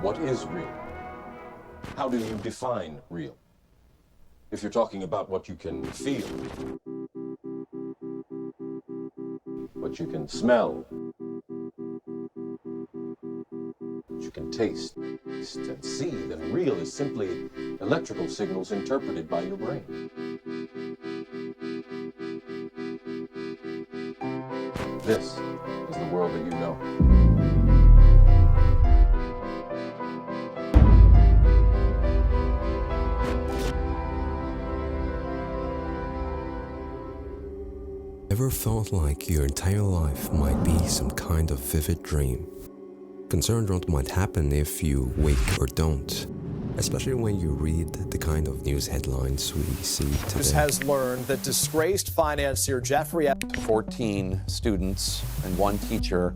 What is real? How do you define real? If you're talking about what you can feel, what you can smell, what you can taste and see, then real is simply electrical signals interpreted by your brain. This is the world that you know. Ever felt like your entire life might be some kind of vivid dream? Concerned what might happen if you wake or don't, especially when you read the kind of news headlines we see today. News has learned that disgraced financier Jeffrey 14 students and 1 teacher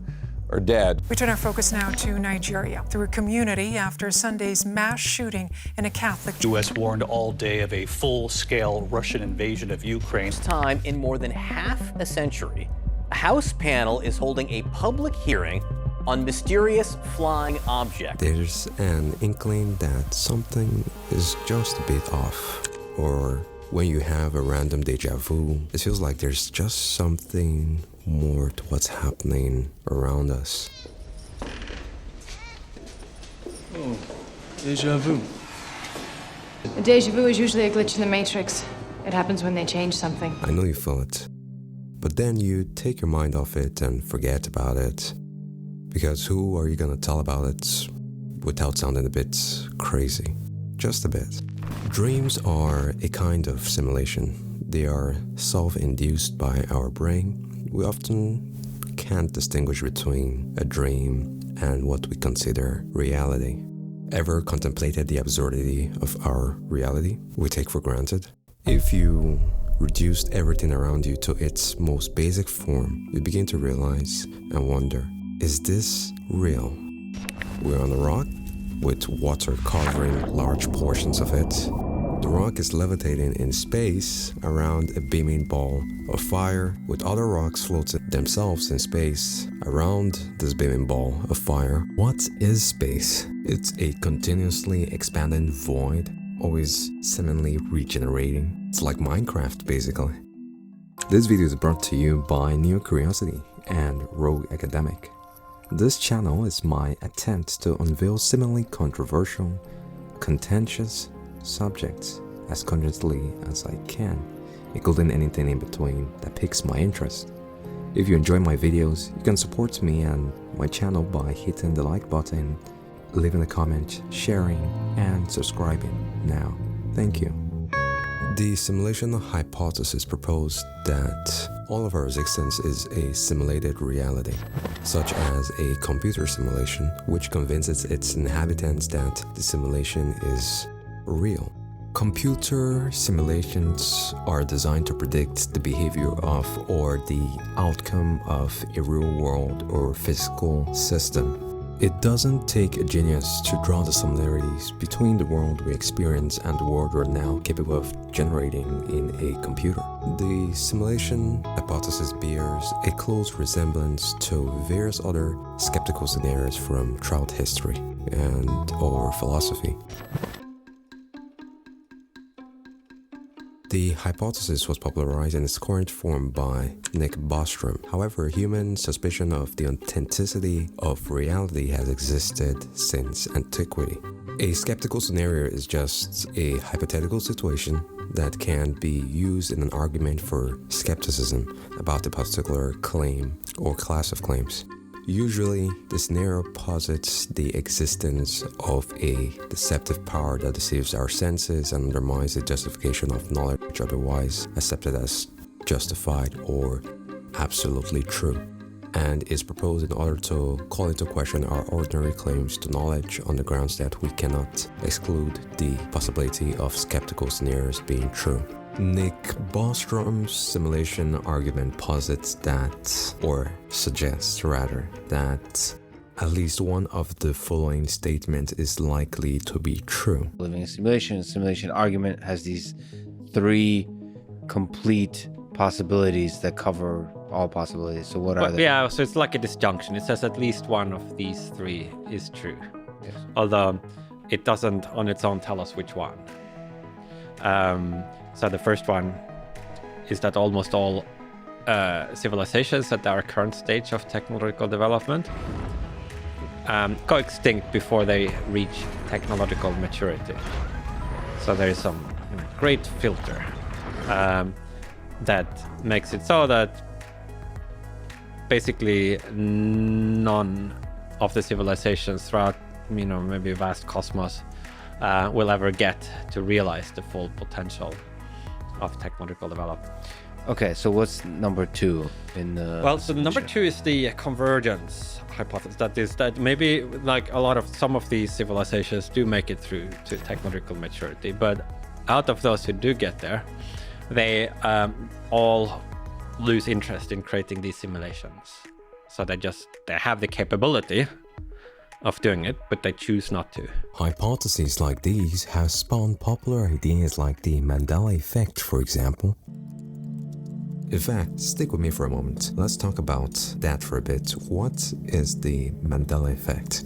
are dead. We turn our focus now to Nigeria. Through a community after Sunday's mass shooting in a Catholic... The U.S. warned all day of a full-scale Russian invasion of Ukraine. First time in more than half a century, a House panel is holding a public hearing on mysterious flying objects. There's an inkling that something is just a bit off. Or when you have a random deja vu, it feels like there's just something more to what's happening around us. Oh, deja vu. A deja vu is usually a glitch in the Matrix. It happens when they change something. I know you feel it, but then you take your mind off it and forget about it. Because who are you gonna tell about it without sounding a bit crazy? Just a bit. Dreams are a kind of simulation. They are self-induced by our brain. We often can't distinguish between a dream and what we consider reality. Ever contemplated the absurdity of our reality we take for granted? If you reduced everything around you to its most basic form, you begin to realize and wonder, is this real? We're on a rock with water covering large portions of it. The rock is levitating in space around a beaming ball of fire, with other rocks floating themselves in space around this beaming ball of fire. What is space? It's a continuously expanding void, always seemingly regenerating. It's like Minecraft, basically. This video is brought to you by Neocuriosity and Rogue Academic. This channel is my attempt to unveil seemingly controversial, contentious subjects as concisely as I can, including anything in between that piques my interest. If you enjoy my videos, you can support me and my channel by hitting the like button, leaving a comment, sharing, and subscribing now. Thank you. The simulation hypothesis proposed that all of our existence is a simulated reality, such as a computer simulation, which convinces its inhabitants that the simulation is real. Computer simulations are designed to predict the behavior of or the outcome of a real-world or physical system. It doesn't take a genius to draw the similarities between the world we experience and the world we're now capable of generating in a computer. The simulation hypothesis bears a close resemblance to various other skeptical scenarios from throughout history and/or philosophy. The hypothesis was popularized in its current form by Nick Bostrom. However, human suspicion of the authenticity of reality has existed since antiquity. A skeptical scenario is just a hypothetical situation that can be used in an argument for skepticism about a particular claim or class of claims. Usually, the scenario posits the existence of a deceptive power that deceives our senses and undermines the justification of knowledge otherwise accepted as justified or absolutely true, and is proposed in order to call into question our ordinary claims to knowledge on the grounds that we cannot exclude the possibility of skeptical scenarios being true. Nick Bostrom's simulation argument posits that, or suggests rather, that at least one of the following statements is likely to be true. Living in simulation argument has these 3 complete possibilities that cover all possibilities. So what are they? Yeah, so it's like a disjunction. It says at least one of these three is true. Yes. Although it doesn't on its own tell us which one. So the first one is that almost all civilizations at our current stage of technological development go extinct before they reach technological maturity. So there is some great filter that makes it so that basically none of the civilizations throughout, maybe vast cosmos will ever get to realize the full potential of technological development. Okay, so what's number 2 in the... Well, so number 2 is the convergence hypothesis. That is that maybe like some of these civilizations do make it through to technological maturity, but out of those who do get there, they all lose interest in creating these simulations. So they have the capability of doing it, but they choose not to. Hypotheses like these have spawned popular ideas like the Mandela Effect, for example. In fact, stick with me for a moment. Let's talk about that for a bit. What is the Mandela Effect?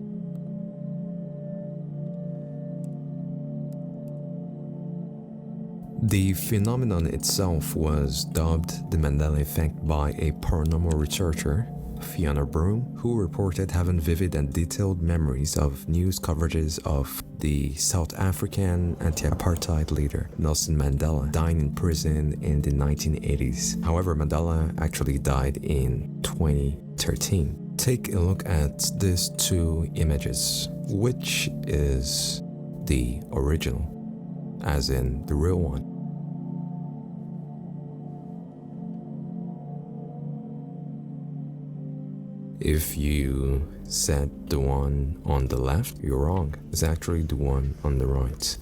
The phenomenon itself was dubbed the Mandela Effect by a paranormal researcher, Fiona Broom, who reported having vivid and detailed memories of news coverages of the South African anti-apartheid leader Nelson Mandela dying in prison in the 1980s. However, Mandela actually died in 2013. Take a look at these two images. Which is the original, as in the real one? If you said the one on the left, you're wrong. It's actually the one on the right.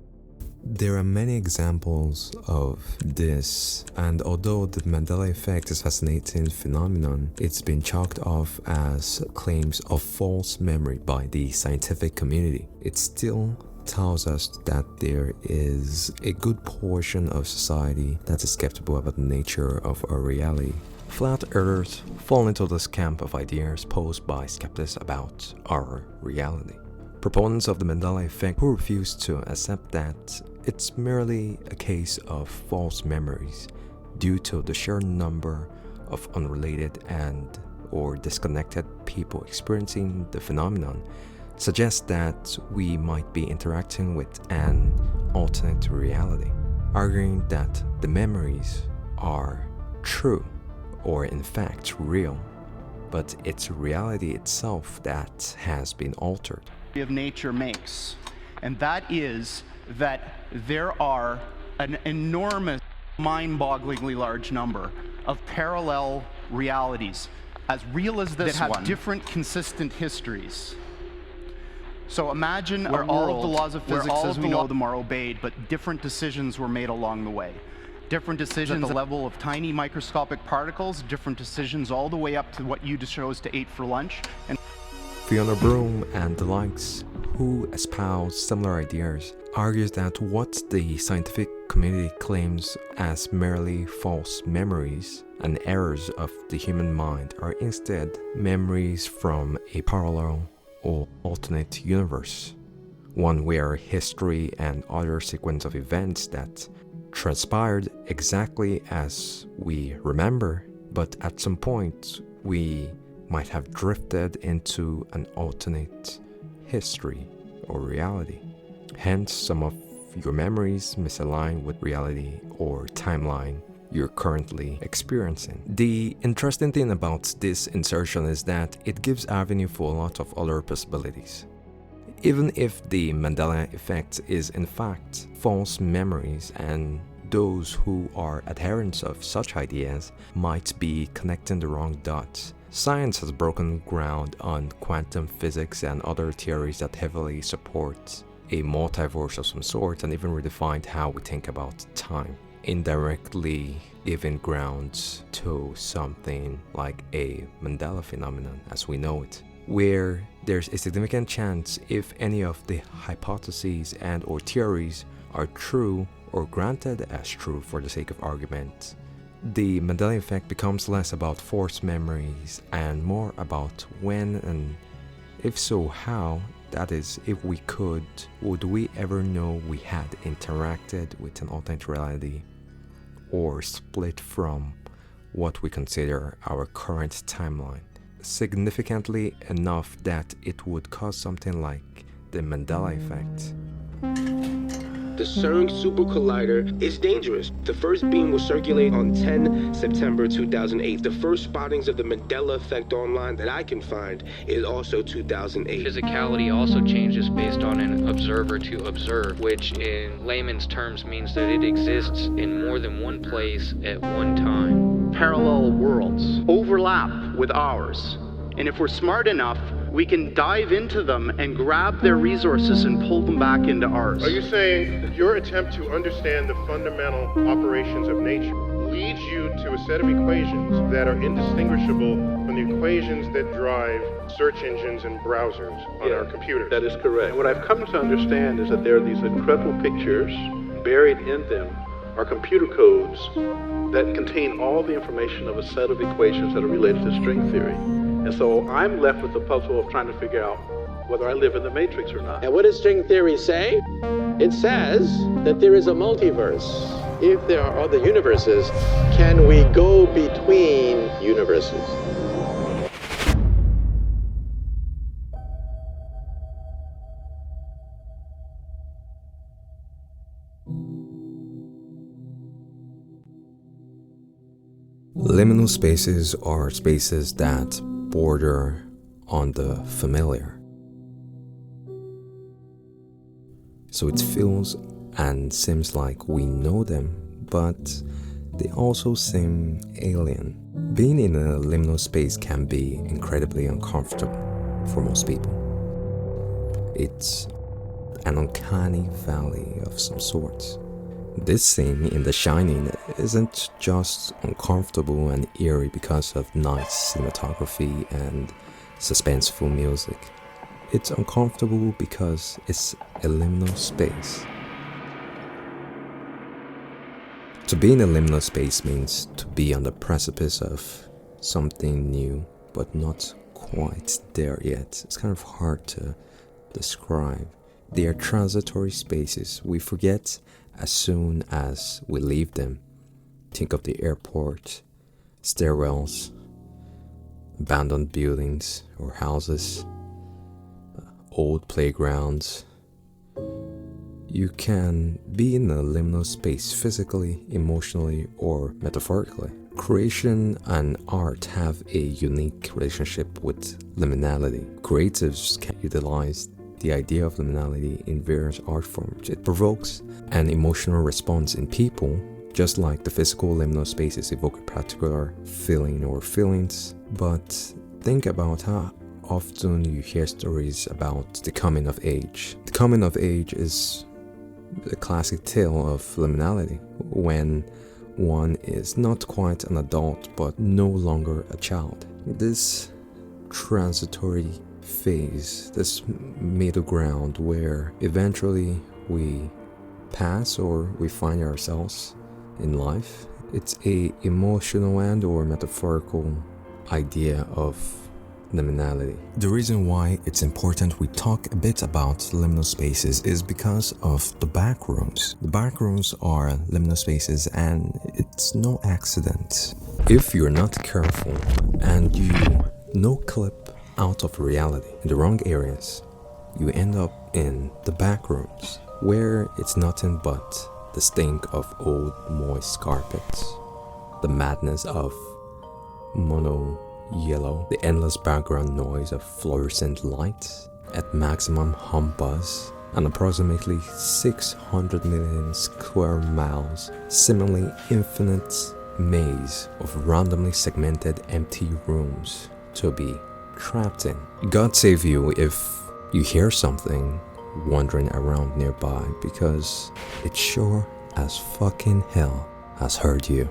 There are many examples of this, and although the Mandela Effect is a fascinating phenomenon, it's been chalked off as claims of false memory by the scientific community. It still tells us that there is a good portion of society that is skeptical about the nature of our reality. Flat earthers fall into this camp of ideas posed by skeptics about our reality. Proponents of the Mandela Effect who refuse to accept that it's merely a case of false memories due to the sheer number of unrelated and or disconnected people experiencing the phenomenon suggest that we might be interacting with an alternate reality, arguing that the memories are true or in fact real, but it's reality itself that has been altered. Of nature makes, and that is that there are an enormous, mind-bogglingly large number of parallel realities, as real as this one, that have different consistent histories. So imagine where all of the laws of physics as we know them are obeyed, but different decisions were made along the way. Different decisions at the level of tiny microscopic particles, different decisions all the way up to what you chose to eat for lunch. And Fiona Broom and the likes, who espouse similar ideas, argues that what the scientific community claims as merely false memories and errors of the human mind are instead memories from a parallel or alternate universe, one where history and other sequence of events that transpired exactly as we remember, but at some point we might have drifted into an alternate history or reality. Hence, some of your memories misalign with reality or timeline you're currently experiencing. The interesting thing about this insertion is that it gives avenue for a lot of other possibilities. Even if the Mandela Effect is in fact false memories, and those who are adherents of such ideas might be connecting the wrong dots, science has broken ground on quantum physics and other theories that heavily support a multiverse of some sort, and even redefined how we think about time, indirectly giving grounds to something like a Mandela phenomenon as we know it, where there's a significant chance, if any of the hypotheses and or theories are true or granted as true for the sake of argument, the Mandela Effect becomes less about forced memories and more about when, and if so, how. That is, if we could, would we ever know we had interacted with an alternate reality or split from what we consider our current timeline, significantly enough that it would cause something like the Mandela Effect. The CERN Super Collider is dangerous. The first beam will circulate on 10 September 2008. The first spottings of the Mandela Effect online that I can find is also 2008. Physicality also changes based on an observer to observe, which in layman's terms means that it exists in more than one place at one time. Parallel worlds overlap with ours. And if we're smart enough, we can dive into them and grab their resources and pull them back into ours. Are you saying that your attempt to understand the fundamental operations of nature leads you to a set of equations that are indistinguishable from the equations that drive search engines and browsers on our computers? That is correct. And what I've come to understand is that there are these incredible pictures. Buried in them are computer codes that contain all the information of a set of equations that are related to string theory. And so I'm left with the puzzle of trying to figure out whether I live in the Matrix or not. And what does string theory say? It says that there is a multiverse. If there are other universes, can we go between universes? Liminal spaces are spaces that border on the familiar. So it feels and seems like we know them, but they also seem alien. Being in a liminal space can be incredibly uncomfortable for most people. It's an uncanny valley of some sort. This scene in The Shining isn't just uncomfortable and eerie because of nice cinematography and suspenseful music. It's uncomfortable because it's a liminal space. To be in a liminal space means to be on the precipice of something new, but not quite there yet. It's kind of hard to describe. They are transitory spaces. We forget as soon as we leave them. Think of the airport, stairwells, abandoned buildings or houses, old playgrounds. You can be in a liminal space physically, emotionally, or metaphorically. Creation and art have a unique relationship with liminality. Creatives can utilize the idea of liminality in various art forms. It provokes an emotional response in people, just like the physical liminal spaces evoke a particular feeling or feelings. But think about how often you hear stories about the coming of age. The coming of age is the classic tale of liminality, when one is not quite an adult but no longer a child. This transitory phase, this middle ground where eventually we pass or we find ourselves in life, it's a emotional and or metaphorical idea of liminality. The reason why it's important we talk a bit about liminal spaces is because of the backrooms. The backrooms are liminal spaces, and it's no accident. If you're not careful and you no clip out of reality in the wrong areas, you end up in the backrooms, where it's nothing but the stink of old moist carpets, the madness of mono yellow, the endless background noise of fluorescent lights at maximum hum buzz, and approximately 600 million square miles, seemingly infinite maze of randomly segmented empty rooms to be trapped in. God save you if you hear something wandering around nearby, because it sure as fucking hell has heard you.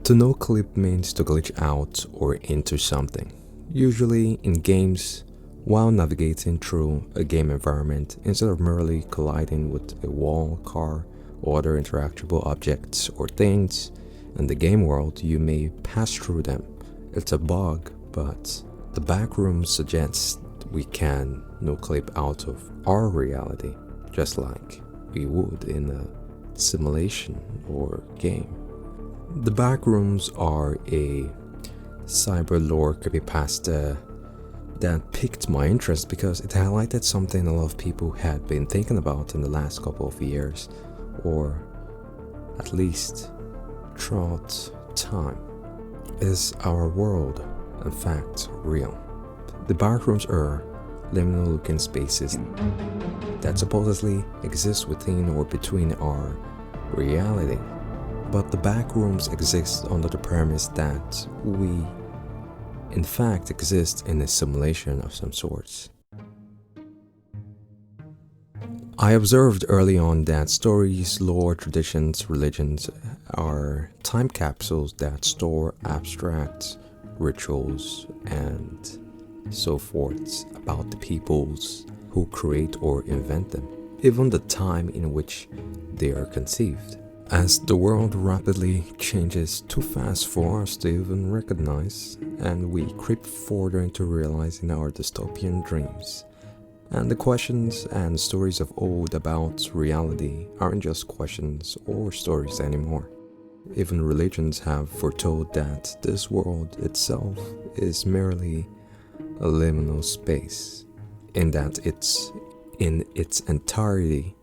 To no clip means to glitch out or into something. Usually in games, while navigating through a game environment, instead of merely colliding with a wall, car, other interactable objects or things. In the game world, you may pass through them. It's a bug, but the Backrooms suggests we can nucleate out of our reality, just like we would in a simulation or game. The Backrooms are a cyber lore creepypasta that piqued my interest because it highlighted something a lot of people had been thinking about in the last couple of years, or at least throughout time. Is our world, in fact, real? The Backrooms are liminal spaces that supposedly exist within or between our reality. But the Backrooms exist under the premise that we, in fact, exist in a simulation of some sorts. I observed early on that stories, lore, traditions, religions are time capsules that store abstract rituals and so forth about the peoples who create or invent them, even the time in which they are conceived. As the world rapidly changes too fast for us to even recognize, and we creep further into realizing our dystopian dreams, and the questions and stories of old about reality aren't just questions or stories anymore. Even religions have foretold that this world itself is merely a liminal space, in that it's in its entirety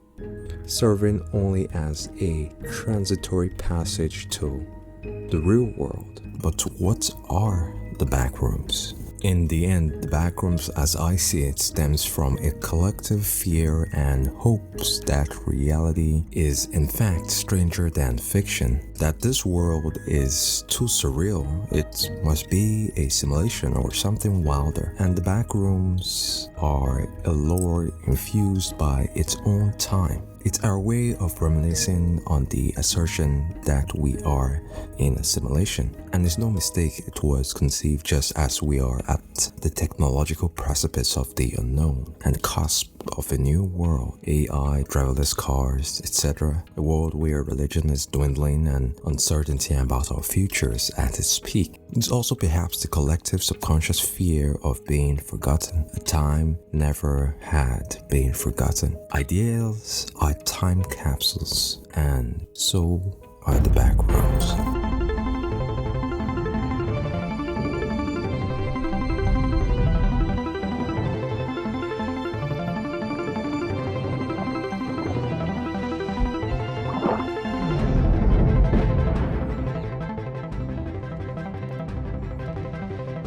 serving only as a transitory passage to the real world. But what are the Backrooms? In the end, the Backrooms, as I see it, stems from a collective fear and hopes that reality is in fact stranger than fiction, that this world is too surreal, it must be a simulation or something wilder, and the Backrooms are a lore infused by its own time. It's our way of reminiscing on the assertion that we are in a simulation. And it's no mistake, it was conceived just as we are at the technological precipice of the unknown and cusp of a new world. AI, driverless cars, etc. A world where religion is dwindling and uncertainty about our futures at its peak. It's also perhaps the collective subconscious fear of being forgotten, a time never had been forgotten. Ideals are time capsules, and so are the Backrooms.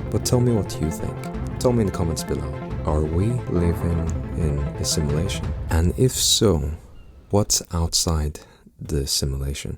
But tell me what you think. Tell me in the comments below. Are we living in a simulation? And if so, what's outside the simulation?